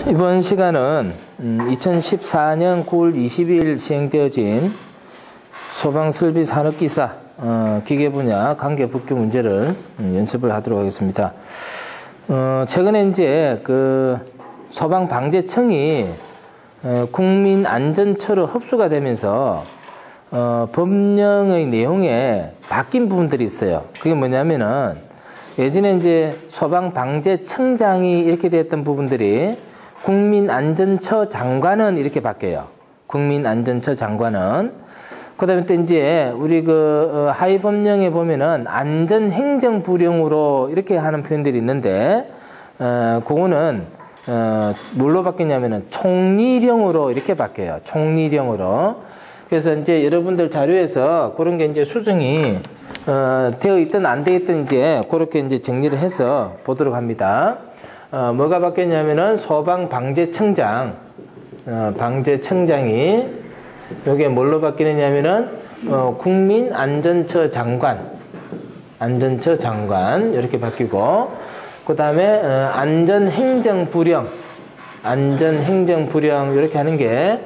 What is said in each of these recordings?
이번 시간은 2014년 9월 20일 시행되어진 소방설비산업기사 기계 분야 관계 법규 문제를 연습을 하도록 하겠습니다. 최근에 이제 그 소방방재청이 국민안전처로 흡수가 되면서 법령의 내용에 바뀐 부분들이 있어요. 그게 뭐냐면은 예전에 이제 소방방재청장이 이렇게 되었던 부분들이 국민안전처 장관은 이렇게 바뀌어요. 국민안전처 장관은. 그 다음에 또 이제 우리 그 하위 법령에 보면은 안전행정부령으로 이렇게 하는 표현들이 있는데, 그거는, 뭘로 바뀌냐면은 총리령으로 이렇게 바뀌어요. 총리령으로. 그래서 이제 여러분들 자료에서 그런 게 이제 수정이 되어 있든 안 되어 있든 이제 그렇게 이제 정리를 해서 보도록 합니다. 뭐가 바뀌었냐면은 소방방재청장, 방재청장이 요게 뭘로 바뀌느냐면은 국민안전처 장관, 안전처 장관 이렇게 바뀌고, 그 다음에 안전행정부령, 안전행정부령 이렇게 하는 게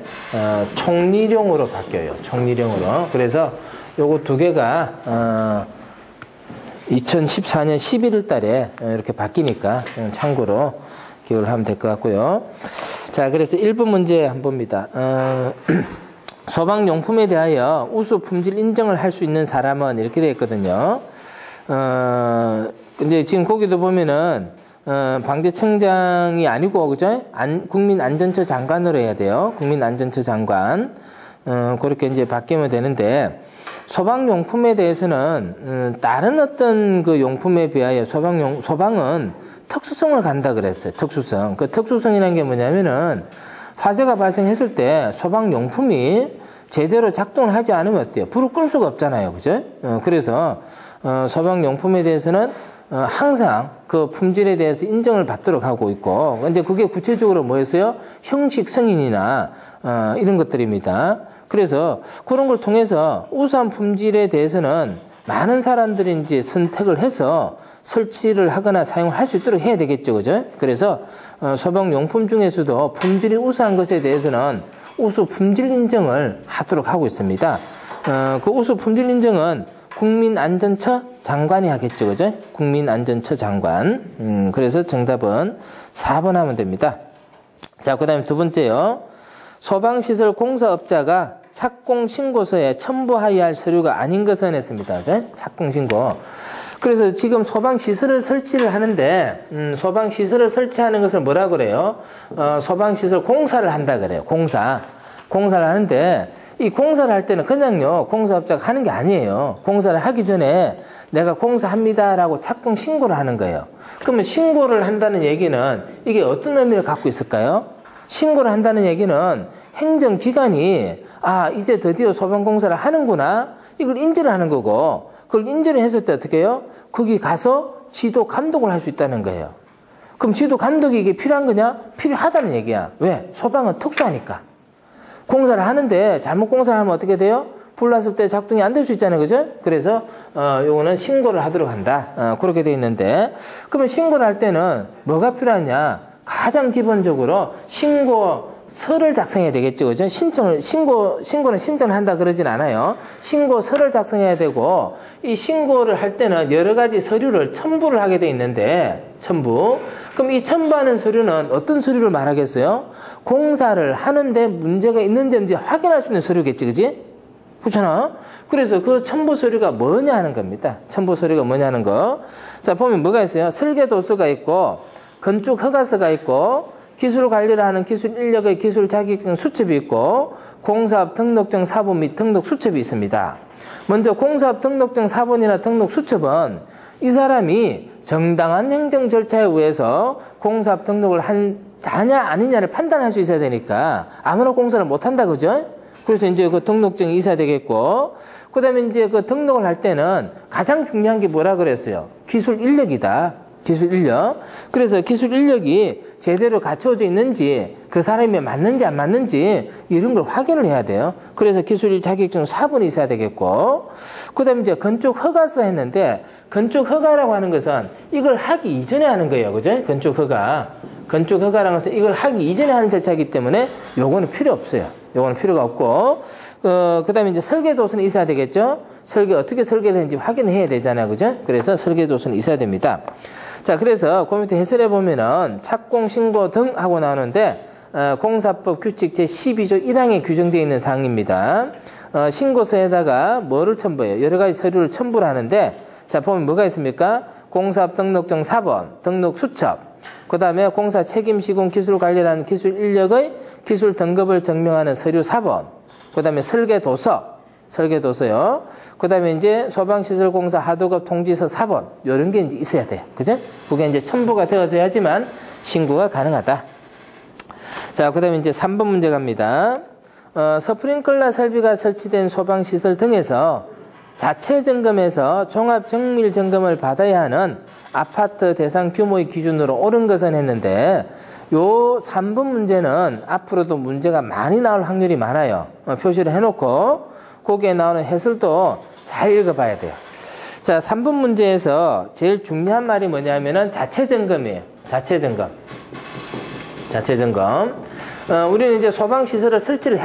총리령으로 바뀌어요. 총리령으로. 그래서 요거 두 개가 2014년 11월 달에 이렇게 바뀌니까 참고로 기억을 하면 될 것 같고요. 자, 그래서 1번 문제 한번 봅니다. 소방용품에 대하여 우수 품질 인정을 할 수 있는 사람은 이렇게 되어 있거든요. 이제 지금 거기도 보면은 방재청장이 아니고, 그죠? 국민안전처 장관으로 해야 돼요. 국민안전처 장관. 그렇게 이제 바뀌면 되는데, 소방용품에 대해서는, 다른 어떤 그 용품에 비하여 소방은 특수성을 간다 그랬어요. 특수성. 그 특수성이라는 게 뭐냐면은, 화재가 발생했을 때 소방용품이 제대로 작동을 하지 않으면 어때요? 불을 끌 수가 없잖아요. 그죠? 그래서, 소방용품에 대해서는 항상 그 품질에 대해서 인정을 받도록 하고 있고, 이제 그게 구체적으로 뭐였어요? 형식 승인이나 이런 것들입니다. 그래서 그런 걸 통해서 우수한 품질에 대해서는 많은 사람들이 이제 선택을 해서 설치를 하거나 사용을 할 수 있도록 해야 되겠죠, 그죠? 그래서 소방용품 중에서도 품질이 우수한 것에 대해서는 우수 품질 인정을 하도록 하고 있습니다. 그 우수 품질 인정은 국민안전처 장관이 하겠죠, 그죠? 국민안전처 장관. 그래서 정답은 4번 하면 됩니다. 자, 그 다음에 두 번째요. 소방시설 공사업자가 착공신고서에 첨부하여야 할 서류가 아닌 것은 했습니다. 그죠? 착공신고. 그래서 지금 소방시설을 설치를 하는데, 소방시설을 설치하는 것을 뭐라 그래요? 소방시설 공사를 한다 그래요. 공사를 하는데, 이 공사를 할 때는 그냥요, 공사업자가 하는 게 아니에요. 공사를 하기 전에 내가 공사합니다라고 착공 신고를 하는 거예요. 그러면 신고를 한다는 얘기는 이게 어떤 의미를 갖고 있을까요? 신고를 한다는 얘기는 행정기관이 이제 드디어 소방공사를 하는구나, 이걸 인지를 하는 거고, 그걸 인지를 했을 때 어떻게 해요? 거기 가서 지도 감독을 할 수 있다는 거예요. 그럼 지도 감독이 이게 필요한 거냐? 필요하다는 얘기야. 왜? 소방은 특수하니까. 공사를 하는데 잘못 공사를 하면 어떻게 돼요? 불 났을 때 작동이 안 될 수 있잖아요. 그죠? 그래서 요거는 신고를 하도록 한다. 그렇게 돼 있는데, 그러면 신고를 할 때는 뭐가 필요하냐? 가장 기본적으로 신고서를 작성해야 되겠죠. 그죠? 신고는 신청을 한다 그러진 않아요. 신고서를 작성해야 되고, 이 신고를 할 때는 여러 가지 서류를 첨부를 하게 돼 있는데, 그럼 이 첨부하는 서류는 어떤 서류를 말하겠어요? 공사를 하는데 문제가 있는지 없는지 확인할 수 있는 서류겠지, 그지? 그렇잖아? 그래서 그 첨부 서류가 뭐냐 하는 겁니다. 첨부 서류가 뭐냐 하는 거. 자, 보면 뭐가 있어요? 설계도서가 있고, 건축 허가서가 있고, 기술 관리를 하는 기술 인력의 기술 자격증 수첩이 있고, 공사업 등록증 사본 및 등록 수첩이 있습니다. 먼저 공사업 등록증 사본이나 등록 수첩은 이 사람이 정당한 행정 절차에 의해서 공사업 등록을 하냐 아니냐를 판단할 수 있어야 되니까 아무나 공사를 못 한다, 그죠? 그래서 이제 그 등록증이 있어야 되겠고, 그 다음에 이제 그 등록을 할 때는 가장 중요한 게 뭐라 그랬어요? 기술 인력이다. 기술 인력. 그래서 기술 인력이 제대로 갖춰져 있는지, 그 사람이 맞는지 안 맞는지 이런 걸 확인을 해야 돼요. 그래서 기술 자격증 4번이 있어야 되겠고, 그 다음에 이제 건축 허가서 했는데, 건축 허가라고 하는 것은 이걸 하기 이전에 하는 거예요. 그죠? 건축 허가. 건축 허가라는 것은 이걸 하기 이전에 하는 절차이기 때문에 요거는 필요 없어요. 요거는 필요가 없고, 그 다음에 이제 설계도서는 있어야 되겠죠? 어떻게 설계되는지 확인해야 되잖아요. 그죠? 그래서 설계도서는 있어야 됩니다. 자, 그래서 그 밑에 해설해 보면은 착공, 신고 등 하고 나오는데, 공사법 규칙 제12조 1항에 규정되어 있는 사항입니다. 신고서에다가 뭐를 첨부해요? 여러 가지 서류를 첨부를 하는데, 자, 보면 뭐가 있습니까? 공사업 등록증 4번, 등록 수첩, 그 다음에 공사 책임 시공 기술 관리라는 기술 인력의 기술 등급을 증명하는 서류 4번, 그 다음에 설계도서요. 그 다음에 이제 소방시설공사 하도급 통지서 4번, 요런 게 이제 있어야 돼요. 그죠? 그게 이제 첨부가 되어져야지만 신고가 가능하다. 자, 그 다음에 이제 3번 문제 갑니다. 스프링클러 설비가 설치된 소방시설 등에서 자체 점검에서 종합 정밀 점검을 받아야 하는 아파트 대상 규모의 기준으로 옳은 것은 했는데, 요 3번 문제는 앞으로도 문제가 많이 나올 확률이 많아요. 표시를 해놓고 거기에 나오는 해설도 잘 읽어봐야 돼요. 자, 3번 문제에서 제일 중요한 말이 뭐냐면은 자체 점검이에요. 자체 점검. 우리는 이제 소방시설을 설치를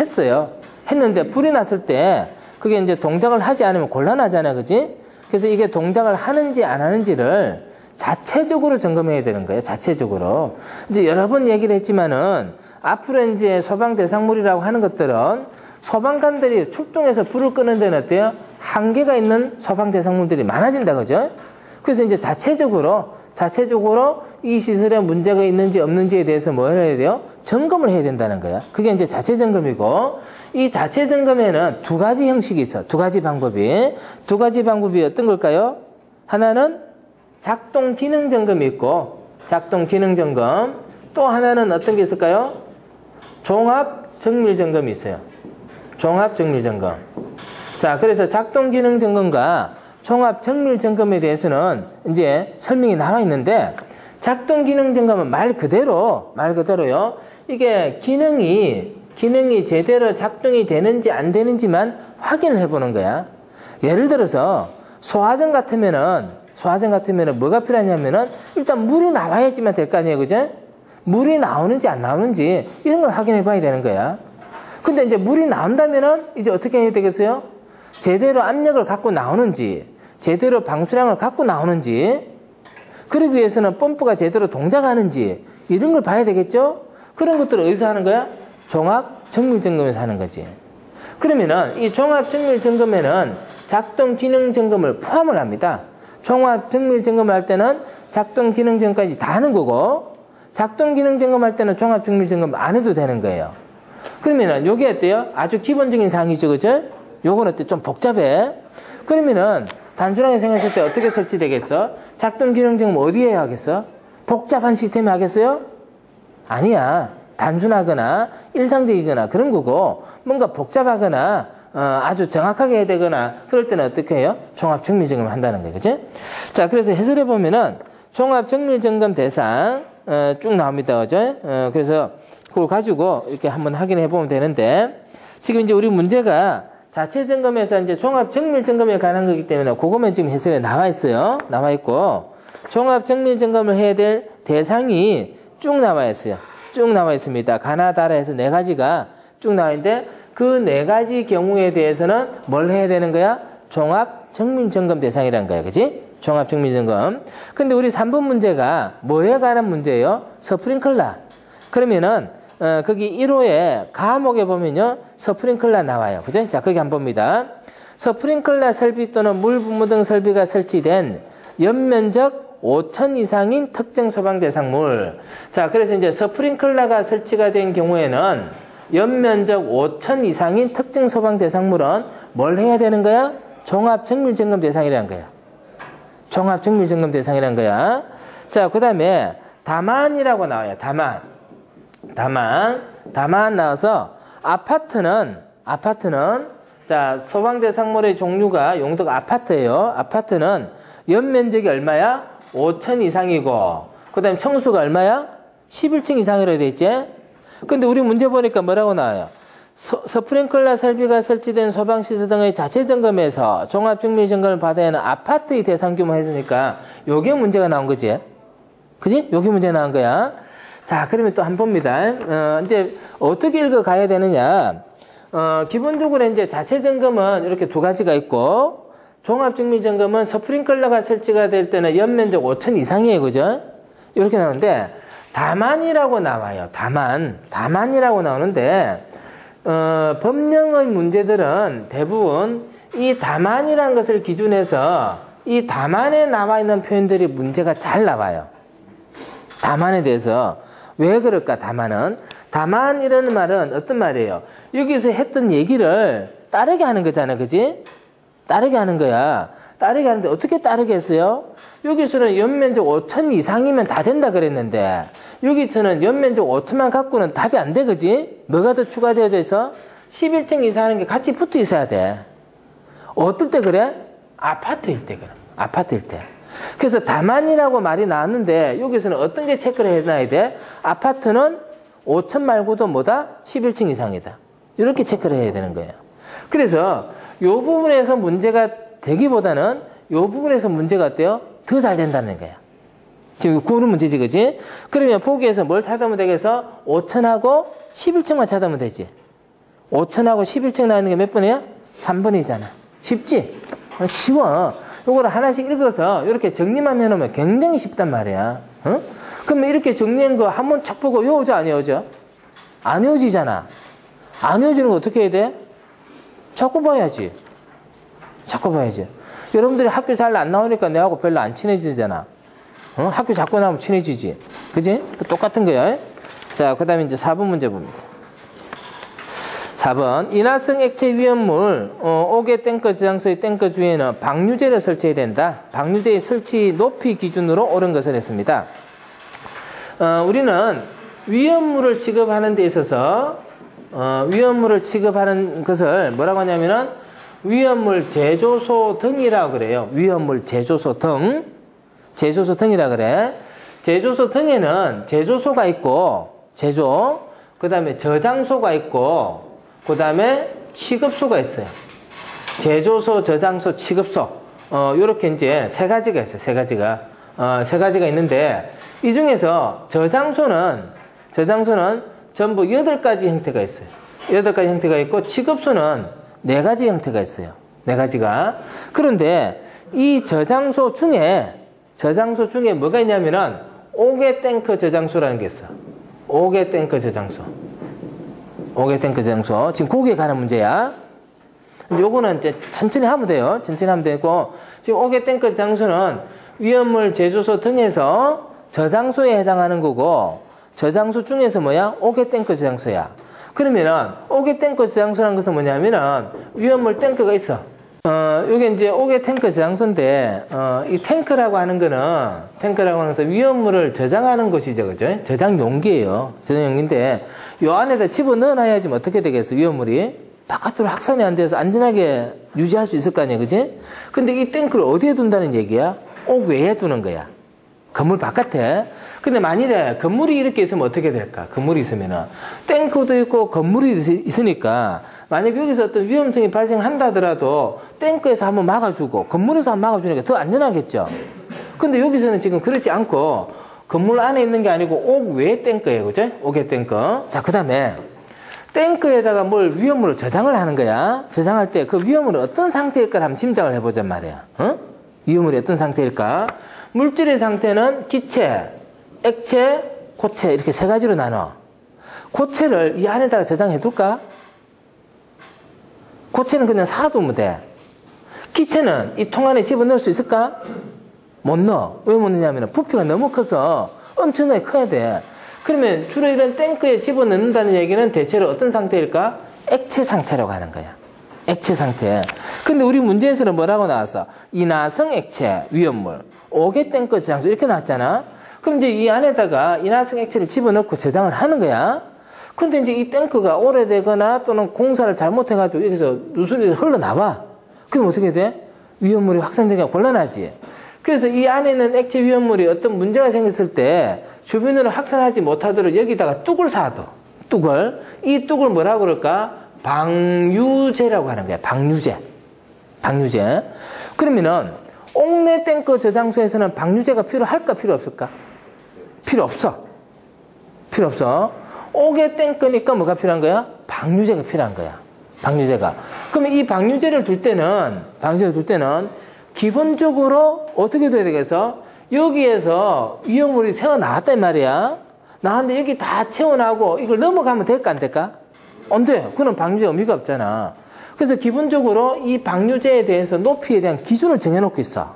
했는데 불이 났을 때 그게 이제 동작을 하지 않으면 곤란하잖아요. 그지? 그래서 이게 동작을 하는지 안 하는지를 자체적으로 점검해야 되는 거예요. 자체적으로. 이제 여러 번 얘기를 했지만은 앞으로 이제 소방 대상물이라고 하는 것들은 소방관들이 출동해서 불을 끄는 데는 어때요? 한계가 있는 소방 대상물들이 많아진다. 그죠? 그래서 이제 자체적으로 이 시설에 문제가 있는지 없는지에 대해서 뭘 해야 돼요? 점검을 해야 된다는 거야. 그게 이제 자체 점검이고, 이 자체 점검에는 두 가지 형식이 있어. 두 가지 방법이 어떤 걸까요? 하나는 작동 기능 점검이 있고, 작동 기능 점검. 또 하나는 어떤 게 있을까요? 종합 정밀 점검이 있어요. 종합 정밀 점검. 자, 그래서 작동 기능 점검과 종합 정밀 점검에 대해서는 이제 설명이 나와 있는데, 작동 기능 점검은 말 그대로요. 이게 기능이 제대로 작동이 되는지 안 되는지만 확인을 해보는 거야. 예를 들어서 소화전 같으면은 뭐가 필요하냐면은 일단 물이 나와야지만 될 거 아니에요. 그죠? 물이 나오는지 안 나오는지 이런 걸 확인해 봐야 되는 거야. 근데 이제 물이 나온다면은 이제 어떻게 해야 되겠어요? 제대로 압력을 갖고 나오는지, 제대로 방수량을 갖고 나오는지, 그러기 위해서는 펌프가 제대로 동작하는지 이런 걸 봐야 되겠죠? 그런 것들을 어디서 하는 거야? 종합 정밀 점검에서 하는 거지. 그러면은 이 종합 정밀 점검에는 작동 기능 점검을 포함을 합니다. 종합 정밀 점검을 할 때는 작동 기능 점검까지 다 하는 거고, 작동 기능 점검할 때는 종합 정밀 점검 안 해도 되는 거예요. 그러면은 요게 어때요? 아주 기본적인 사항이죠. 그죠? 요건 어때? 좀 복잡해. 그러면은 단순하게 생각했을 때 어떻게 설치되겠어? 작동 기능 점검 어디에 하겠어? 복잡한 시스템에 하겠어요? 아니야. 단순하거나 일상적이거나 그런 거고, 뭔가 복잡하거나 아주 정확하게 해야 되거나 그럴 때는 어떻게 해요? 종합 정밀 점검을 한다는 거예요. 그죠? 자, 그래서 해설해 보면은 종합 정밀 점검 대상 쭉 나옵니다. 그죠? 그래서 그걸 가지고 이렇게 한번 확인해 보면 되는데, 지금 이제 우리 문제가 자체 점검에서 이제 종합 정밀 점검에 관한 거기 때문에 그거만 지금 해설에 나와 있어요. 나와 있고, 종합 정밀 점검을 해야 될 대상이 쭉 나와 있어요. 쭉 나와 있습니다. 가나다라 해서 4가지가 쭉 나와 있는데, 그 4가지 경우에 대해서는 뭘 해야 되는 거야? 종합 정밀 점검 대상이라는 거야. 그지? 종합 정밀 점검. 근데 우리 3번 문제가 뭐에 관한 문제예요? 스프링클러. 그러면은 거기 1호에 과목에 보면요, 스프링클러 나와요. 그죠? 자, 거기 한번 봅니다. 스프링클러 설비 또는 물 분무 등 설비가 설치된 연면적 5,000 이상인 특정 소방 대상물. 자, 그래서 이제 스프링클러가 설치가 된 경우에는 연면적 5,000 이상인 특정 소방 대상물은 뭘 해야 되는 거야? 종합 정밀 점검 대상이라는 거야. 종합 정밀 점검 대상이라는 거야. 자, 그 다음에 다만이라고 나와요. 다만 나와서 아파트는 자, 소방 대상물의 종류가 용도가 아파트예요. 아파트는 연면적이 얼마야? 5,000 이상이고, 그 다음에 청수가 얼마야? 11층 이상이라고 돼 있지? 근데 우리 문제 보니까 뭐라고 나와요? 스프링클러 설비가 설치된 소방시설 등의 자체 점검에서 종합 정밀 점검을 받아야 하는 아파트의 대상 규모 해주니까 요게 문제가 나온 거지? 그지? 요게 문제가 나온 거야. 자, 그러면 또 한 번 봅니다. 이제 어떻게 읽어가야 되느냐. 기본적으로 이제 자체 점검은 이렇게 두 가지가 있고, 종합증미 점검은 스프링클러가 설치가 될 때는 연면적 5천 이상이에요. 그죠? 이렇게 나오는데, 다만이라고 나와요. 다만이라고 나오는데, 법령의 문제들은 대부분 이 다만이라는 것을 기준해서 이 다만에 나와 있는 표현들이 문제가 잘 나와요. 다만에 대해서. 왜 그럴까, 다만은? 다만이라는 말은 어떤 말이에요? 여기서 했던 얘기를 따르게 하는 거잖아, 그지? 따르게 하는 거야. 따르게 하는데 어떻게 따르게 했어요? 여기서는 연면적 5천 이상이면 다 된다 그랬는데, 여기서는 연면적 5천만 갖고는 답이 안 돼, 그지? 뭐가 더 추가되어져 있어? 11층 이상하는 게 같이 붙어 있어야 돼. 어떨 때 그래? 아파트일 때 그래. 아파트일 때. 그래서 다만이라고 말이 나왔는데, 여기서는 어떤 게 체크를 해놔야 돼? 아파트는 5천 말고도 뭐다? 11층 이상이다. 이렇게 체크를 해야 되는 거예요. 그래서 이 부분에서 문제가 되기보다는 이 부분에서 문제가 어때요? 더 잘 된다는 거야. 지금 구는 문제지, 그지? 그러면 보기에서 뭘 찾으면 되겠어? 5천하고 11층만 찾으면 되지. 5천하고 11층 나오는 게 몇 번이야? 3번이잖아. 쉽지? 쉬워. 요거를 하나씩 읽어서 이렇게 정리만 해놓으면 굉장히 쉽단 말이야. 어? 그러면 이렇게 정리한 거 한번 척 보고 외워져, 안 외워져? 안 외워지잖아. 안 외워지는 거 어떻게 해야 돼? 자꾸 봐야지. 자꾸 봐야지. 여러분들이 학교 잘 안 나오니까 내하고 별로 안 친해지잖아. 어? 학교 자꾸 나오면 친해지지. 그지? 똑같은 거야. 자, 그 다음에 이제 4번 문제 봅니다. 4번. 인화성 액체 위험물, 옥의 탱커 저장소의 탱커 주위에는 방류제를 설치해야 된다. 방류제의 설치 높이 기준으로 옳은 것을 했습니다. 우리는 위험물을 취급하는 데 있어서, 위험물을 취급하는 것을 뭐라고 하냐면은, 위험물 제조소 등이라고 그래요. 위험물 제조소 등. 제조소 등이라 그래. 제조소 등에는 제조소가 있고, 그 다음에 저장소가 있고, 그 다음에 취급소가 있어요. 제조소, 저장소, 취급소. 요렇게 이제 세 가지가 있어요. 세 가지가 있는데, 이 중에서 저장소는 전부 8가지 형태가 있어요. 8가지 형태가 있고, 취급소는 4가지 형태가 있어요. 4가지가. 그런데 이 저장소 중에 뭐가 있냐면은, 옥의 탱크 저장소라는 게 있어. 옥의 탱크 저장소. 지금 거기에 관한 문제야. 요거는 이제 천천히 하면 돼요. 천천히 하면 되고, 지금 옥의 탱크 저장소는 위험물 제조소 등에서 저장소에 해당하는 거고, 저장소 중에서 뭐야? 옥의 탱크 저장소야. 그러면은, 옥의 탱크 저장소라는 것은 뭐냐면은, 위험물 탱크가 있어. 요게 이제 옥의 탱크 저장소인데, 이 탱크라고 하는 것은 위험물을 저장하는 곳이죠. 그죠? 저장 용기예요. 저장 용기인데, 요 안에다 집어 넣어놔야지 어떻게 되겠어, 위험물이? 바깥으로 확산이 안 돼서 안전하게 유지할 수 있을 거 아니야, 그지? 근데 이 탱크를 어디에 둔다는 얘기야? 옥 외에 두는 거야. 건물 바깥에. 근데 만일에 건물이 이렇게 있으면 어떻게 될까? 건물이 있으면은. 탱크도 있고 건물이 있으니까, 만약 여기서 어떤 위험성이 발생한다 하더라도 탱크에서 한번 막아주고 건물에서 한번 막아주니까 더 안전하겠죠. 근데 여기서는 지금 그렇지 않고 건물 안에 있는 게 아니고 옥 외에 탱크예요. 그죠? 옥의 탱크. 자, 그 다음에 탱크에다가 뭘 위험물을 저장을 하는 거야. 저장할 때 그 위험물은 어떤 상태일까 한번 짐작을 해보잔 말이야. 어? 위험물이 어떤 상태일까? 물질의 상태는 기체, 액체, 고체 이렇게 세 가지로 나눠. 고체를 이 안에다가 저장해 둘까? 고체는 그냥 사두면 돼. 기체는 이 통 안에 집어넣을 수 있을까? 못 넣어. 왜 못 넣냐면 부피가 너무 커서 엄청나게 커야 돼. 그러면 주로 이런 탱크에 집어넣는다는 얘기는 대체로 어떤 상태일까? 액체 상태라고 하는 거야. 액체 상태. 근데 우리 문제에서는 뭐라고 나왔어? 인화성 액체, 위험물, 옥의 탱크 저장소 이렇게 나왔잖아. 그럼 이제 이 안에다가 인화성 액체를 집어넣고 저장을 하는 거야. 근데 이제 이 탱크가 오래되거나 또는 공사를 잘못해가지고 여기서 누수리 흘러나와. 그럼 어떻게 돼? 위험물이 확산되기가 곤란하지. 그래서 이 안에 있는 액체 위험물이 어떤 문제가 생겼을 때 주변으로 확산하지 못하도록 여기다가 뚝을 사둬. 뚝을. 이 뚝을 뭐라고 그럴까? 방류제라고 하는 거야. 방류제. 그러면은 옥내 탱크 저장소에서는 방류제가 필요할까 필요 없을까? 필요 없어. 필요 없어. 옥에 땡 거니까 뭐가 필요한 거야? 방류제가 필요한 거야. 방류제가. 그러면 이 방류제를 둘 때는 기본적으로 어떻게 돼야 되겠어? 여기에서 위험물이 새어나왔단 말이야. 나한테 여기 다 채워나고 이걸 넘어가면 될까 안 될까? 안 돼. 그건 방류제 의미가 없잖아. 그래서 기본적으로 이 방류제에 대해서 높이에 대한 기준을 정해놓고 있어.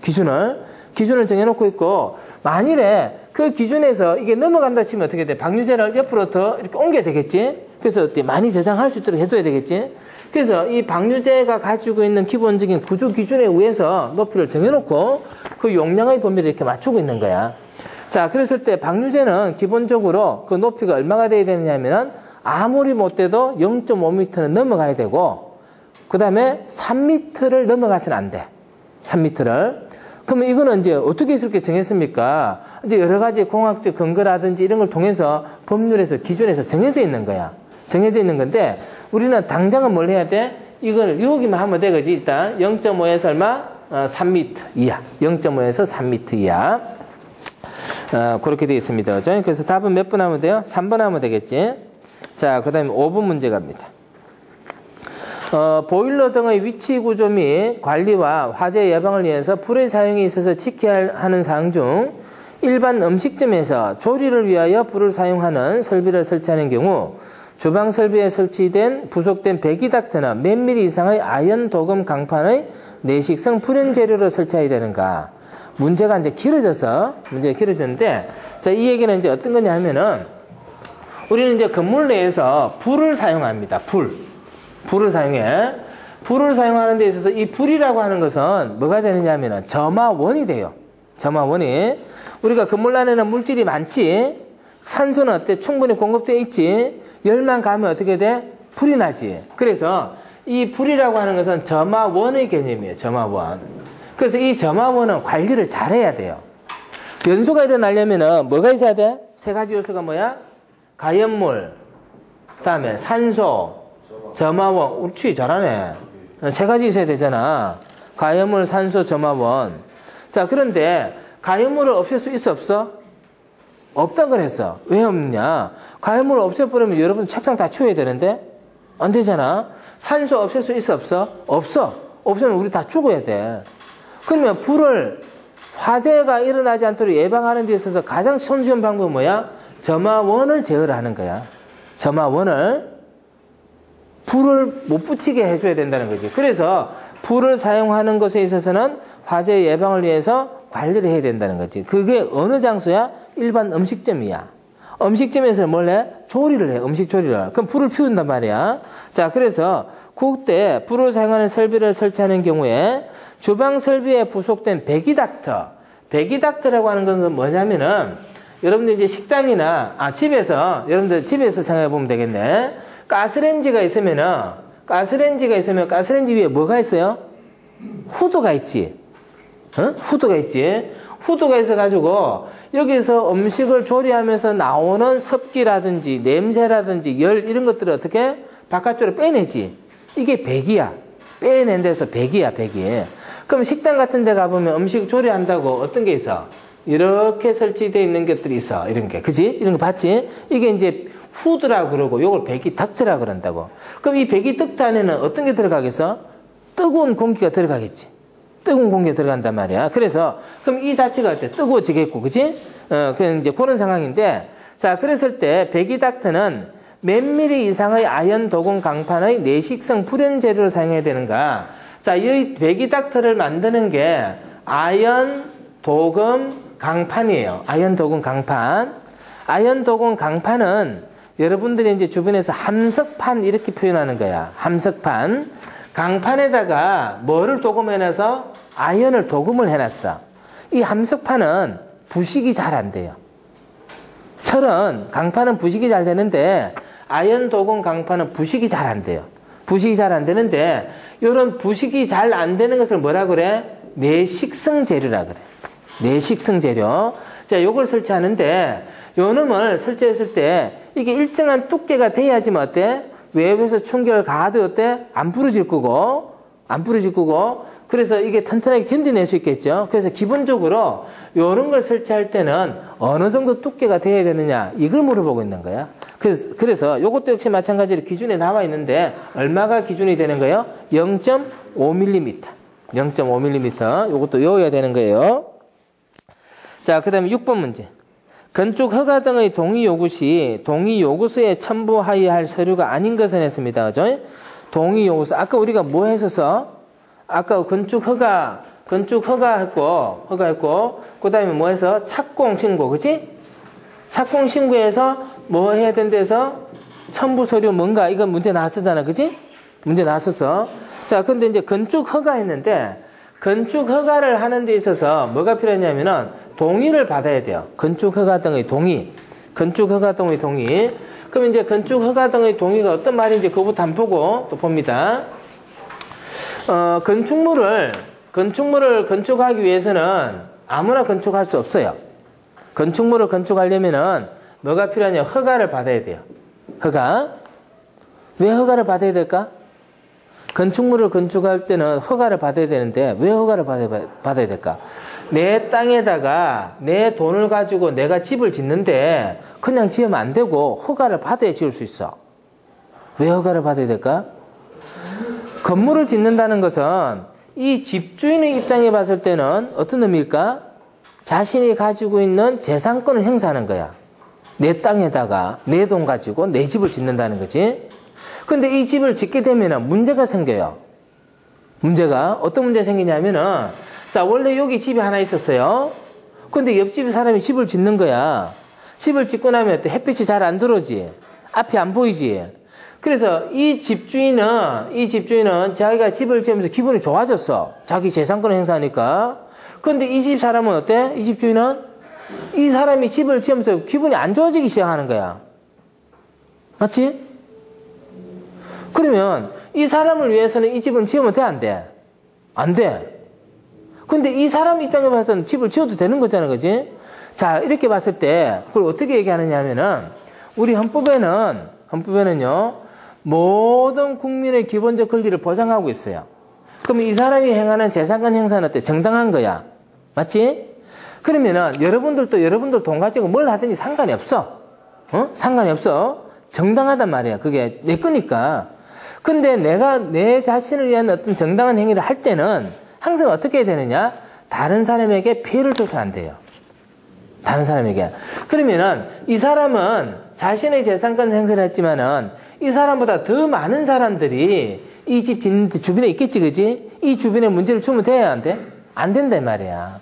기준을 정해놓고 있고, 만일에 그 기준에서 이게 넘어간다 치면 어떻게 돼? 방류제를 옆으로 더 이렇게 옮겨야 되겠지? 그래서 많이 저장할 수 있도록 해둬야 되겠지? 그래서 이 방류제가 가지고 있는 기본적인 구조 기준에 의해서 높이를 정해놓고 그 용량의 범위를 이렇게 맞추고 있는 거야. 자, 그랬을 때 방류제는 기본적으로 그 높이가 얼마가 돼야 되느냐면은 아무리 못 돼도 0.5m는 넘어가야 되고, 그 다음에 3m를 넘어가서는 안 돼. 3m를. 그러면 이거는 이제 어떻게 이렇게 정했습니까? 이제 여러 가지 공학적 근거라든지 이런 걸 통해서 법률에서 기준에서 정해져 있는 거야. 정해져 있는 건데, 우리는 당장은 뭘 해야 돼? 이걸 여기만 하면 돼, 그지? 일단 0.5에서 얼마? 3m 이하. 0.5에서 3m 이하. 그렇게 되어 있습니다. 그래서 답은 몇 번 하면 돼요? 3번 하면 되겠지? 자, 그 다음에 5번 문제 갑니다. 보일러 등의 위치 구조 및 관리와 화재 예방을 위해서 불의 사용에 있어서 지켜야 하는 사항 중 일반 음식점에서 조리를 위하여 불을 사용하는 설비를 설치하는 경우 주방 설비에 설치된 부속된 배기닥트나 몇 미리 이상의 아연 도금 강판의 내식성 불연 재료를 설치해야 되는가? 문제가 이제 길어졌는데, 자, 이 얘기는 이제 어떤 거냐 하면은, 우리는 이제 건물 내에서 불을 사용합니다. 불을 사용해. 불을 사용하는 데 있어서 이 불이라고 하는 것은 뭐가 되느냐 하면은 점화원이 돼요. 점화원이. 우리가 건물 안에는 물질이 많지. 산소는 어때? 충분히 공급되어 있지. 열만 가면 어떻게 돼? 불이 나지. 그래서 이 불이라고 하는 것은 점화원의 개념이에요. 점화원. 그래서 이 점화원은 관리를 잘해야 돼요. 연소가 일어나려면은 뭐가 있어야 돼? 세 가지 요소가 뭐야? 가연물, 그다음에 산소, 점화원. 우리 잘하네. 세 가지 있어야 되잖아. 가연물, 산소, 점화원. 자, 그런데 가연물을 없앨 수 있어 없어? 없다 그랬어. 왜 없냐? 가연물을 없애버리면 여러분 책상 다 치워야 되는데 안 되잖아. 산소 없앨 수 있어 없어? 없어. 없으면 우리 다 죽어야 돼. 그러면 불을 화재가 일어나지 않도록 예방하는 데 있어서 가장 손쉬운 방법은 뭐야? 점화원을 제어를 하는 거야. 점화원을. 불을 못 붙이게 해줘야 된다는 거지. 그래서 불을 사용하는 것에 있어서는 화재 예방을 위해서 관리를 해야 된다는 거지. 그게 어느 장소야? 일반 음식점이야. 음식점에서 뭘 해? 조리를 해. 음식 조리를. 그럼 불을 피운단 말이야. 자, 그래서 그때 불을 사용하는 설비를 설치하는 경우에 주방 설비에 부속된 배기닥트라고 하는 것은 뭐냐면은 여러분들 이제 식당이나 여러분들 집에서 생각해 보면 되겠네. 가스레인지가 있으면 가스레인지 위에 뭐가 있어요? 후드가 있지. 후드가 있지. 후드가 있어가지고 여기서 음식을 조리하면서 나오는 습기라든지 냄새라든지 열 이런 것들을 어떻게 바깥쪽으로 빼내지. 이게 배기야. 빼낸 데서 배기야. 그럼 식당 같은 데 가보면 음식 조리한다고 어떤 게 있어? 이렇게 설치되어 있는 것들이 있어. 이런 게. 그지? 이런 거 봤지? 이게 이제 후드라고 그러고 요걸 배기닥트라고 그런다고. 그럼 이 배기닥트 안에는 어떤 게 들어가겠어? 뜨거운 공기가 들어가겠지. 뜨거운 공기가 들어간단 말이야. 그래서 그럼 이 자체가 어때? 뜨거워지겠고. 그지? 이제 그런 상황인데, 자, 그랬을 때 배기닥트는 몇 미리 이상의 아연 도금 강판의 내식성 불연 재료를 사용해야 되는가? 자, 이 배기닥트를 만드는 게 아연 도금 강판이에요. 아연 도금 강판. 아연 도금 강판은 여러분들이 이제 주변에서 함석판 이렇게 표현하는 거야. 함석판. 강판에다가 뭐를 도금해놔서 아연을 도금을 해놨어. 이 함석판은 부식이 잘 안 돼요. 강판은 부식이 잘 되는데 아연 도금 강판은 부식이 잘 안 돼요. 부식이 잘 안 되는데 이런 부식이 잘 안 되는 것을 뭐라 그래? 내식성 재료라 그래. 내식성 재료. 자, 요걸 설치하는데 요 놈을 설치했을 때 이게 일정한 두께가 돼야지만 어때? 외부에서 충격을 가도 어때? 안 부러질 거고 그래서 이게 튼튼하게 견뎌낼 수 있겠죠. 그래서 기본적으로 요런 걸 설치할 때는 어느 정도 두께가 돼야 되느냐 이걸 물어보고 있는 거야. 그래서 요것도 역시 마찬가지로 기준에 나와 있는데 얼마가 기준이 되는 거예요? 0.5mm. 0.5mm. 요것도 외워야 되는 거예요. 자, 그 다음에 6번 문제. 건축 허가 등의 동의 요구 시 동의 요구서에 첨부하여야 할 서류가 아닌 것은 했습니다. 그죠? 동의 요구서. 아까 우리가 뭐 했었어? 아까 건축 허가 했고, 그 다음에 뭐 해서? 착공 신고, 그치? 착공 신고해서 뭐 해야 된대서? 첨부 서류 뭔가, 이건 문제 나왔었잖아, 그치? 문제 나왔었어. 자, 근데 이제 건축 허가 했는데, 건축 허가를 하는 데 있어서 뭐가 필요하냐면은, 동의를 받아야 돼요. 건축 허가 등의 동의. 건축 허가 등의 동의. 그럼 이제 건축 허가 등의 동의가 어떤 말인지 그거부터 한번 보고 또 봅니다. 건축물을 건축하기 위해서는 아무나 건축할 수 없어요. 건축물을 건축하려면은 뭐가 필요하냐? 허가를 받아야 돼요. 허가. 왜 허가를 받아야 될까? 건축물을 건축할 때는 허가를 받아야 되는데 왜 허가를 받아야 될까? 내 땅에다가 내 돈을 가지고 내가 집을 짓는데 그냥 지으면 안 되고 허가를 받아야 지을 수 있어. 왜 허가를 받아야 될까? 건물을 짓는다는 것은 이 집주인의 입장에 봤을 때는 어떤 의미일까? 자신이 가지고 있는 재산권을 행사하는 거야. 내 땅에다가 내 돈 가지고 내 집을 짓는다는 거지. 근데 이 집을 짓게 되면 문제가 생겨요. 문제가 어떤 문제가 생기냐면은 자, 원래 여기 집이 하나 있었어요. 근데 옆집 사람이 집을 짓는 거야. 집을 짓고 나면 햇빛이 잘 안 들어오지. 앞이 안 보이지. 그래서 이 집주인은 자기가 집을 지으면서 기분이 좋아졌어. 자기 재산권을 행사하니까. 근데 이 집 사람은 어때? 이 집주인은? 이 사람이 집을 지으면서 기분이 안 좋아지기 시작하는 거야. 맞지? 그러면 이 사람을 위해서는 이 집은 지으면 돼, 안 돼? 안 돼. 근데 이 사람 입장에 봐서는 집을 지어도 되는 거잖아, 그지? 자, 이렇게 봤을 때, 그걸 어떻게 얘기하느냐 하면은, 우리 헌법에는요, 모든 국민의 기본적 권리를 보장하고 있어요. 그럼 이 사람이 행하는 재산권 행사는 어때? 정당한 거야. 맞지? 그러면은, 여러분들 돈 가지고 뭘 하든지 상관이 없어. 상관이 없어. 정당하단 말이야. 그게 내 거니까. 근데 내가 내 자신을 위한 어떤 정당한 행위를 할 때는, 항상 어떻게 해야 되느냐? 다른 사람에게 피해를 줘서 안 돼요. 다른 사람에게. 그러면은 이 사람은 자신의 재산권 행사를 했지만은 이 사람보다 더 많은 사람들이 이 집 짓는 주변에 있겠지, 그지? 이 주변에 문제를 주면 돼야 안 돼? 안 된단 말이야.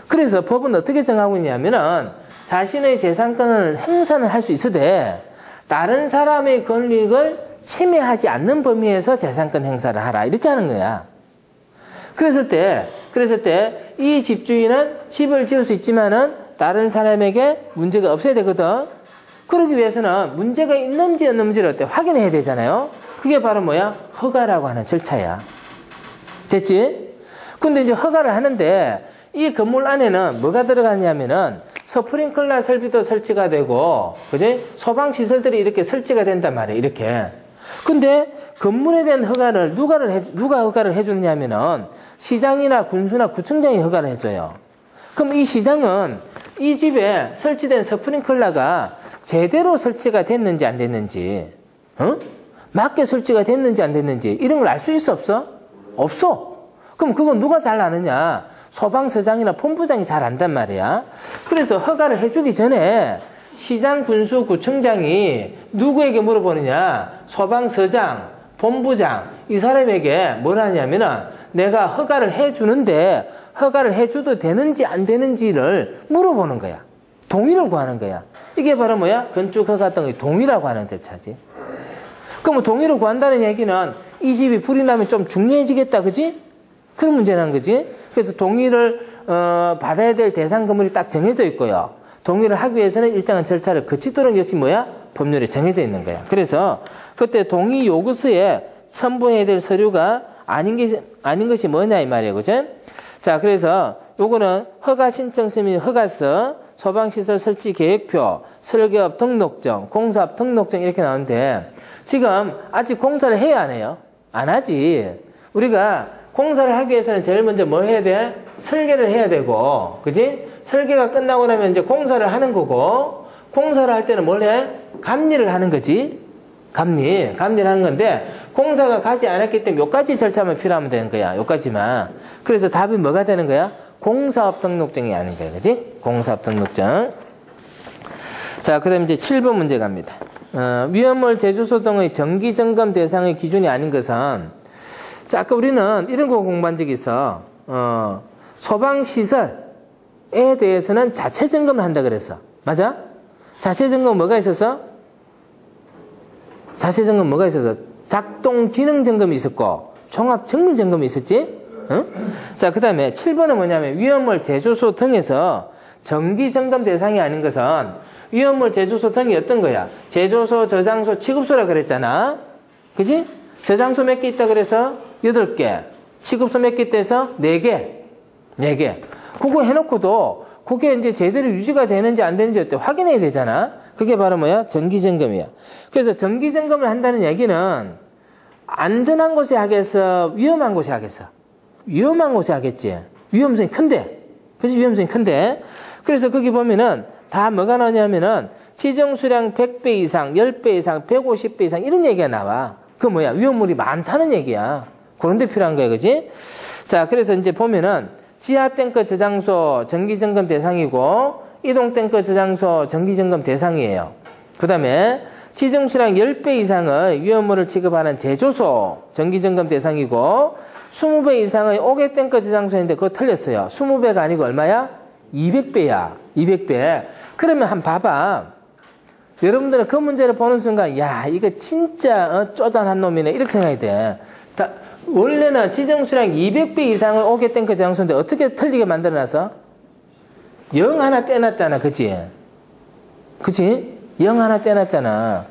그래서 법은 어떻게 정하고 있냐면은 자신의 재산권을 행사는 할 수 있으되 다른 사람의 권리를 침해하지 않는 범위에서 재산권 행사를 하라. 이렇게 하는 거야. 그랬을 때 이 집주인은 집을 지을 수 있지만은 다른 사람에게 문제가 없어야 되거든. 그러기 위해서는 문제가 있는지 없는지를 어때? 확인해야 되잖아요. 그게 바로 뭐야? 허가라고 하는 절차야. 됐지? 근데 이제 허가를 하는데 이 건물 안에는 뭐가 들어가냐면은 스프링클러 설비도 설치가 되고, 그지? 소방 시설들이 이렇게 설치가 된단 말이에요. 이렇게. 근데 건물에 대한 허가를 누가 허가를 해주느냐면은 시장이나 군수나 구청장이 허가를 해줘요. 그럼 이 시장은 이 집에 설치된 스프링클러가 제대로 설치가 됐는지 안 됐는지, 맞게 설치가 됐는지 안 됐는지 이런 걸 알 수 있어 없어? 없어. 그럼 그건 누가 잘 아느냐? 소방서장이나 본부장이 잘 안단 말이야. 그래서 허가를 해주기 전에 시장, 군수, 구청장이 누구에게 물어보느냐? 소방서장, 본부장, 이 사람에게 뭘 하냐면은 내가 허가를 해주는데 허가를 해줘도 되는지 안 되는지를 물어보는 거야. 동의를 구하는 거야. 이게 바로 뭐야? 건축 허가 등의 동의라고 하는 절차지. 그럼 동의를 구한다는 얘기는 이 집이 불이 나면 좀 중요해지겠다, 그지? 그런 문제라는 거지. 그래서 동의를 받아야 될 대상 건물이 딱 정해져 있고요. 동의를 하기 위해서는 일정한 절차를 거치도록 역시 뭐야? 법률에 정해져 있는 거야. 그래서 그때 동의 요구서에 첨부해야 될 서류가 아닌 것이 뭐냐 이 말이에요. 그죠? 자, 그래서 요거는 허가 신청서 및 허가서, 소방시설 설치 계획표, 설계업 등록증, 공사업 등록증 이렇게 나오는데 지금 아직 공사를 해야 안 해요? 안 하지. 우리가 공사를 하기 위해서는 제일 먼저 뭘 해야 돼? 설계를 해야 되고, 그지? 설계가 끝나고 나면 이제 공사를 하는 거고, 공사를 할 때는 뭘 해? 감리를 하는 거지. 감리를 하는 건데, 공사가 가지 않았기 때문에 요 가지 절차만 필요하면 되는 거야. 요 가지만. 그래서 답이 뭐가 되는 거야? 공사업 등록증이 아닌 거야. 그지? 공사업 등록증. 자, 그 다음에 이제 7번 문제 갑니다. 위험물 제조소 등의 정기점검 대상의 기준이 아닌 것은, 자, 아까 우리는 이런 거 공부한 적이 있어. 소방시설에 대해서는 자체 점검을 한다 그랬어. 맞아? 자체 점검 뭐가 있어서? 자체 점검 뭐가 있어서? 작동 기능 점검이 있었고, 종합 정밀 점검이 있었지? 응? 자, 그 다음에 7번은 뭐냐면, 위험물 제조소 등에서 정기 점검 대상이 아닌 것은, 위험물 제조소 등이 어떤 거야? 제조소, 저장소, 취급소라 그랬잖아. 그지? 저장소 몇 개 있다 그래서 8개. 취급소 몇 개 있다 해서 4개. 4개. 그거 해놓고도 그게 이제 제대로 유지가 되는지 안 되는지 어때? 확인해야 되잖아. 그게 바로 뭐야? 정기점검이야. 그래서 정기점검을 한다는 얘기는 안전한 곳에 하겠어? 위험한 곳에 하겠어? 위험한 곳에 하겠지. 위험성이 큰데. 그치? 위험성이 큰데. 그래서 거기 보면은 다 뭐가 나오냐면은 지정 수량 100배 이상, 10배 이상, 150배 이상 이런 얘기가 나와. 그 뭐야? 위험물이 많다는 얘기야. 그런 데 필요한 거야. 그지? 자, 그래서 이제 보면은 지하 탱크 저장소 정기점검 대상이고 이동 탱크 저장소 정기점검 대상이에요. 그 다음에 지정 수량 10배 이상의 위험물을 취급하는 제조소 정기점검 대상이고 20배 이상의 옥외 탱크 저장소인데 그거 틀렸어요. 20배가 아니고 얼마야? 200배야. 200배. 그러면 한번 봐봐. 여러분들은 그 문제를 보는 순간 야 이거 진짜 쪼잔한 놈이네 이렇게 생각이 돼. 원래는 지정수량 200배 이상의 옥외 탱크 저장소인데 어떻게 틀리게 만들어놨어? 0 하나 떼놨잖아. 그치? 그치? 0 하나 떼놨잖아.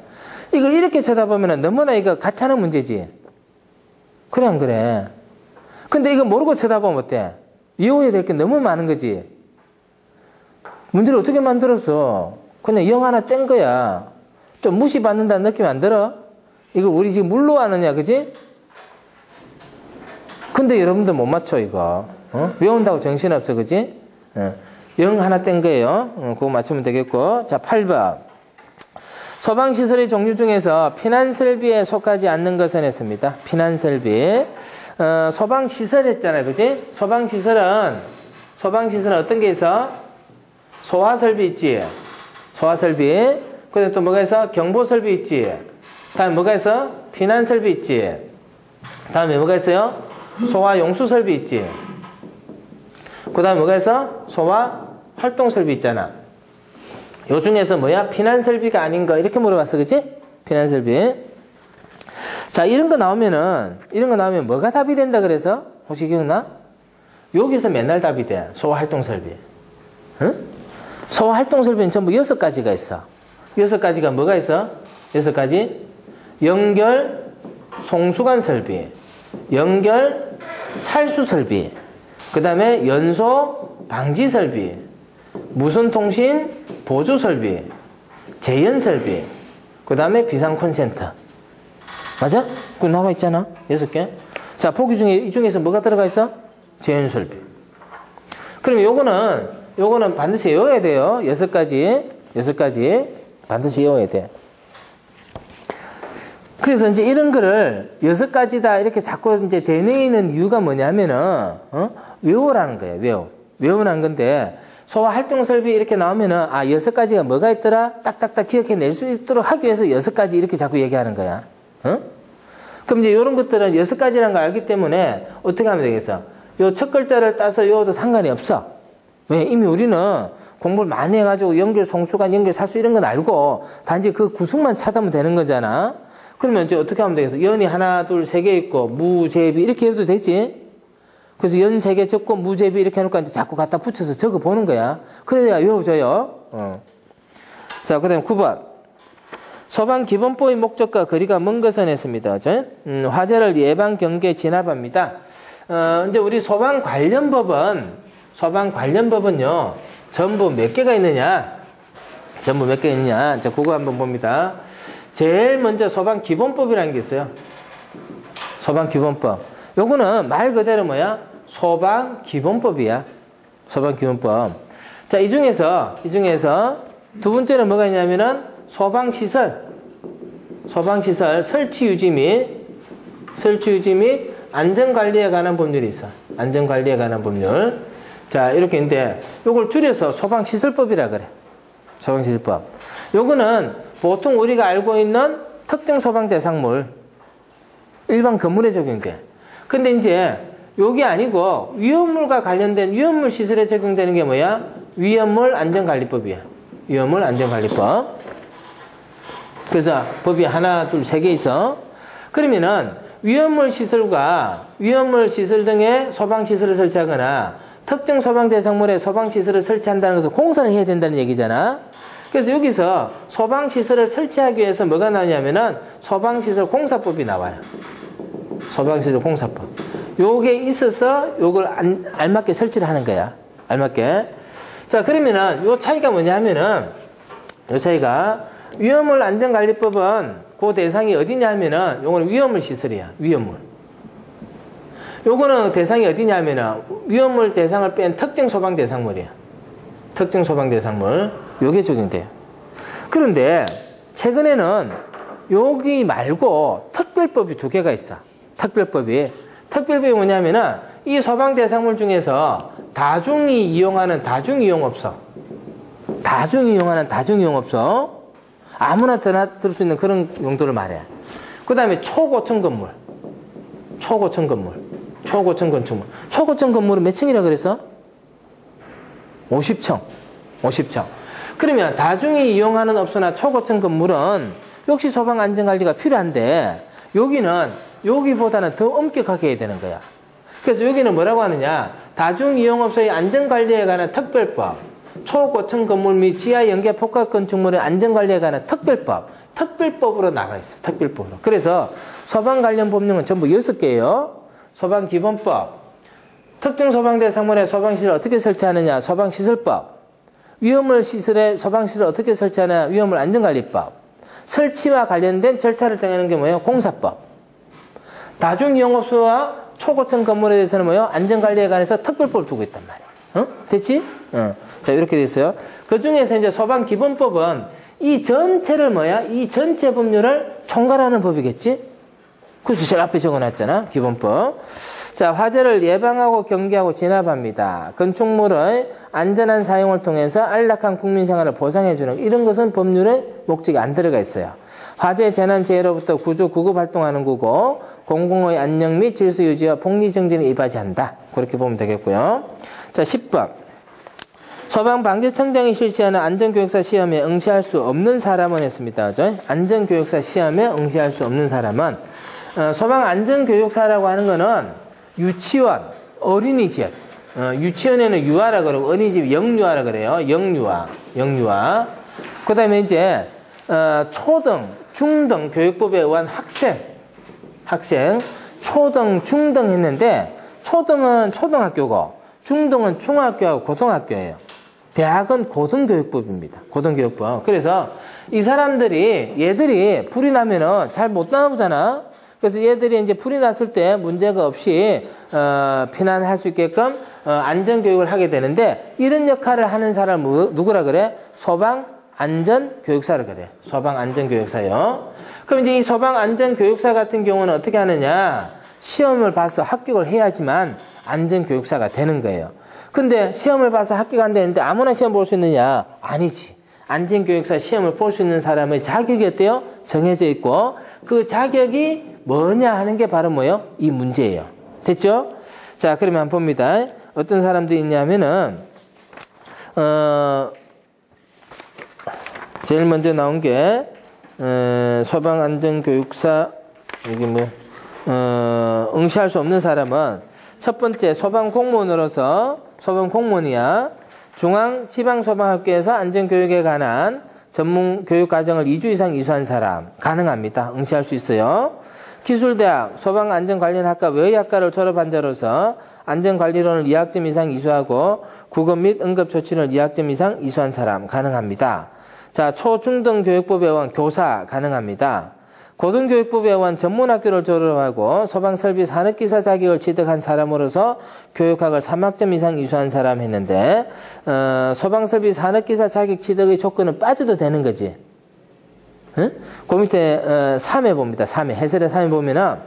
이걸 이렇게 쳐다보면 너무나 이거 가짜는 문제지. 그래 안 그래? 근데 이거 모르고 쳐다보면 어때? 외워야 될 게 너무 많은 거지. 문제를 어떻게 만들었어? 그냥 0 하나 뗀 거야. 좀 무시받는다는 느낌 안 들어? 이걸 우리 지금 물로 하느냐, 그지? 근데 여러분들 못 맞춰, 이거. 외운다고 정신없어, 그지? 0 하나 뗀 거예요. 그거 맞추면 되겠고. 자, 8번. 소방시설의 종류 중에서 피난설비에 속하지 않는 것은 했습니다. 피난설비. 소방시설 했잖아요, 그지? 소방시설은 어떤 게 있어? 소화설비 있지? 소화설비. 그 다음에 또 뭐가 있어? 경보설비 있지? 다음에 뭐가 있어? 피난설비 있지? 다음에 뭐가 있어요? 소화용수설비 있지? 그 다음에 뭐가 있어? 소화활동설비 있잖아. 요 중에서 뭐야? 피난설비가 아닌 거 이렇게 물어봤어, 그치? 피난설비. 자, 이런 거 나오면 뭐가 답이 된다 그래서? 혹시 기억나? 여기서 맨날 답이 돼. 소화활동설비. 응? 소화활동설비는 전부 6가지가 있어. 6가지가 뭐가 있어? 6가지? 연결 송수관설비, 연결 살수설비, 그 다음에 연소 방지설비, 무선통신 보조설비, 재연설비, 그 다음에 비상콘센트. 맞아? 그거 나와 있잖아. 6개. 자, 보기 중에 이 중에서 뭐가 들어가 있어? 재연설비. 그럼 요거는 반드시 외워야 돼요. 6가지 반드시 외워야 돼. 그래서 이제 이런 거를 6가지다 이렇게 자꾸 이제 되뇌이는 이유가 뭐냐면은 외우라는 거예요. 외우라는 건데 소화활동설비 이렇게 나오면은 6가지가 뭐가 있더라? 딱딱딱 기억해낼 수 있도록 하기 위해서 6가지 이렇게 자꾸 얘기하는 거야. 그럼 이제 이런 것들은 6가지라는 걸 알기 때문에 어떻게 하면 되겠어? 요 첫 글자를 따서 외워도 상관이 없어. 왜? 이미 우리는 공부를 많이 해가지고 연결 송수관, 연결 살수 이런 건 알고 단지 그 구성만 찾으면 되는 거잖아. 그러면 이제 어떻게 하면 되겠어? 연이 하나, 둘, 3개 있고 무제비 이렇게 해도 되지? 그래서 연 3개 적고 무제비 이렇게 해놓고 이제 자꾸 갖다 붙여서 적어 보는 거야. 그래야 외워져요. 자, 그 다음에 9번. 소방기본법의 목적과 거리가 먼 것은 했습니다. 화재를 예방, 경계, 진압합니다. 이제 우리 소방 관련법은요, 전부 몇 개가 있느냐? 자, 그거 한번 봅니다. 제일 먼저 소방기본법이라는 게 있어요. 소방기본법. 요거는 말 그대로 뭐야? 소방기본법이야. 소방기본법. 자, 이 중에서 두 번째는 뭐가 있냐면은 소방시설 설치 유지 및 안전관리에 관한 법률이 있어. 안전관리에 관한 법률. 자, 이렇게 있는데 요걸 줄여서 소방시설법이라 그래. 소방시설법. 요거는 보통 우리가 알고 있는 특정 소방 대상물, 일반 건물에 적용돼. 근데 이제 요게 아니고 위험물과 관련된 위험물 시설에 적용되는 게 뭐야? 위험물 안전관리법이야. 위험물 안전관리법. 그래서 법이 하나, 둘, 세 개 있어. 그러면은 위험물 시설 등에 소방시설을 설치하거나 특정 소방 대상물에 소방시설을 설치한다는 것은 공사를 해야 된다는 얘기잖아. 그래서 여기서 소방시설을 설치하기 위해서 뭐가 나오냐면은 소방시설 공사법이 나와요. 소방시설 공사법. 요게 있어서 요걸 알맞게 설치를 하는 거야. 알맞게. 자, 그러면은 요 차이가 뭐냐 하면은 요 차이가 위험물 안전관리법은 그 대상이 어디냐 하면은 요거는 위험물 시설이야. 위험물. 요거는 대상이 어디냐 하면은 위험물 대상을 뺀 특정 소방 대상물이야. 특정 소방 대상물. 요게 적용돼요. 그런데 최근에는 여기 말고 특별법이 두 개가 있어. 특별법이 뭐냐면은 이 소방 대상물 중에서 다중이 이용하는 다중이용업소. 아무나 드나들 수 있는 그런 용도를 말해. 그 다음에 초고층 건물. 초고층 건물은 몇 층이라 그래서? 50층. 그러면 다중이 이용하는 업소나 초고층 건물은 역시 소방안전관리가 필요한데 여기보다는 더 엄격하게 해야 되는 거야. 그래서 여기는 뭐라고 하느냐? 다중이용업소의 안전관리에 관한 특별법, 초고층 건물 및 지하 연계 복합 건축물의 안전관리에 관한 특별법으로 나가 있어. 특별법으로. 그래서 소방 관련 법령은 전부 6개예요. 소방기본법, 특정 소방 대상물에 소방시설을 어떻게 설치하느냐? 소방시설법, 위험물 시설에 소방시설을 어떻게 설치하느냐? 위험물 안전관리법, 설치와 관련된 절차를 정하는 게 뭐예요? 공사법. 다중이용업소와 초고층 건물에 대해서는 뭐예요? 안전관리에 관해서 특별법을 두고 있단 말이에요. 됐지? 자, 이렇게 됐어요. 그 중에서 이제 소방기본법은 이 전체 법률을 총괄하는 법이겠지? 그래서 제일 앞에 적어놨잖아. 기본법. 자, 화재를 예방하고 경계하고 진압합니다. 건축물의 안전한 사용을 통해서 안락한 국민 생활을 보장해주는 이런 것은 법률의 목적이 안 들어가 있어요. 화재 재난 재해로부터 구조 구급 활동하는 거고 공공의 안녕 및 질서 유지와 복리 정진에 이바지한다. 그렇게 보면 되겠고요. 자, 10번. 소방방재청장이 실시하는 안전교육사 시험에 응시할 수 없는 사람은 했습니다. 그죠? 안전교육사 시험에 응시할 수 없는 사람은 소방안전교육사라고 하는 거는 유치원, 어린이집, 유치원에는 유아라 그러고 어린이집 영유아라 그래요. 영유아. 그 다음에 이제 초등, 중등 교육법에 의한 학생, 초등, 중등 했는데 초등은 초등학교고 중등은 중학교하고 고등학교예요. 대학은 고등교육법입니다. 고등교육법. 그래서 이 얘들이 불이 나면은 잘 못 나오잖아. 그래서 얘들이 이제 불이 났을 때 문제가 없이 피난할 수 있게끔 안전교육을 하게 되는데 이런 역할을 하는 사람은 누구라 그래? 소방안전교육사를 그래. 소방안전교육사요. 그럼 이제 이 소방안전교육사 같은 경우는 어떻게 하느냐? 시험을 봐서 합격을 해야지만 안전교육사가 되는 거예요. 근데 시험을 봐서 합격 안 되는데 아무나 시험 볼 수 있느냐? 아니지. 안전교육사 시험을 볼 수 있는 사람의 자격이 어때요? 정해져 있고 그 자격이 뭐냐 하는 게 바로 뭐예요? 이 문제예요. 됐죠? 자, 그러면 한번 봅니다. 어떤 사람들이 있냐면은 제일 먼저 나온 게 소방안전교육사 여기 응시할 수 없는 사람은 첫 번째 소방공무원으로서 소방공무원이야. 중앙 지방소방학교에서 안전교육에 관한 전문 교육과정을 2주 이상 이수한 사람 가능합니다. 응시할 수 있어요. 기술대학 소방안전관련학과 외의학과를 졸업한 자로서 안전관리론을 2학점 이상 이수하고 구급 및 응급조치를 2학점 이상 이수한 사람 가능합니다. 자, 초중등 교육법에 의한 교사 가능합니다. 고등교육법에 의한 전문학교를 졸업하고 소방설비 산업기사 자격을 취득한 사람으로서 교육학을 3학점 이상 이수한 사람 했는데 소방설비 산업기사 자격 취득의 조건은 빠져도 되는 거지. 응? 그 밑에 3회 봅니다. 3회. 해설의 3회 보면은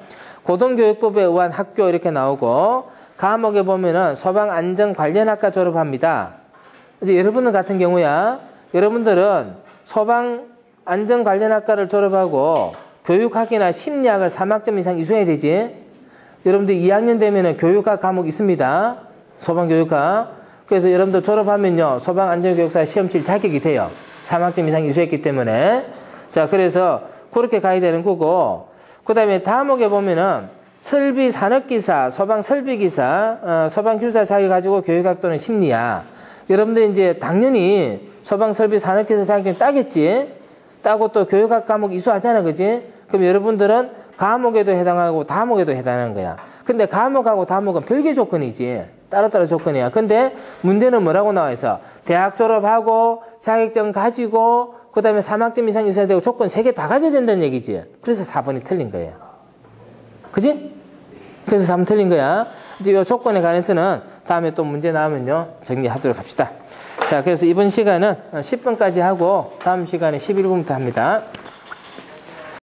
고등교육법에 의한 학교 이렇게 나오고 과목에 보면은 소방안전관련학과 졸업합니다. 이제 여러분들 같은 경우야 여러분들은 소방안전관련학과를 졸업하고 교육학이나 심리학을 3학점 이상 이수해야 되지. 여러분들 2학년 되면은 교육학 과목 있습니다. 소방교육학. 그래서 여러분들 졸업하면요 소방안전교육사 시험 칠 자격이 돼요. 3학점 이상 이수했기 때문에. 자, 그래서 그렇게 가야 되는 거고, 그 다음에 다음목에 보면은 설비 산업기사, 소방 설비기사, 소방교사 자격 가지고 교육학 또는 심리학. 여러분들 이제 당연히 소방 설비 산업기사 자격증 따겠지? 따고 또 교육학 과목 이수하잖아, 그지? 그럼 여러분들은 과목에도 해당하고 다목에도 해당하는 거야. 근데 과목하고 다목은 별개 조건이지. 따로따로 조건이야. 근데 문제는 뭐라고 나와 있어? 대학 졸업하고 자격증 가지고 그 다음에 3학점 이상 이수해야 되고 조건 3개 다 가져야 된다는 얘기지. 그래서 4번이 틀린 거예요. 그지? 그래서 4번 틀린 거야. 이제 이 조건에 관해서는 다음에 또 문제 나오면요 정리하도록 합시다. 자, 그래서 이번 시간은 10분까지 하고 다음 시간에 11분부터 합니다.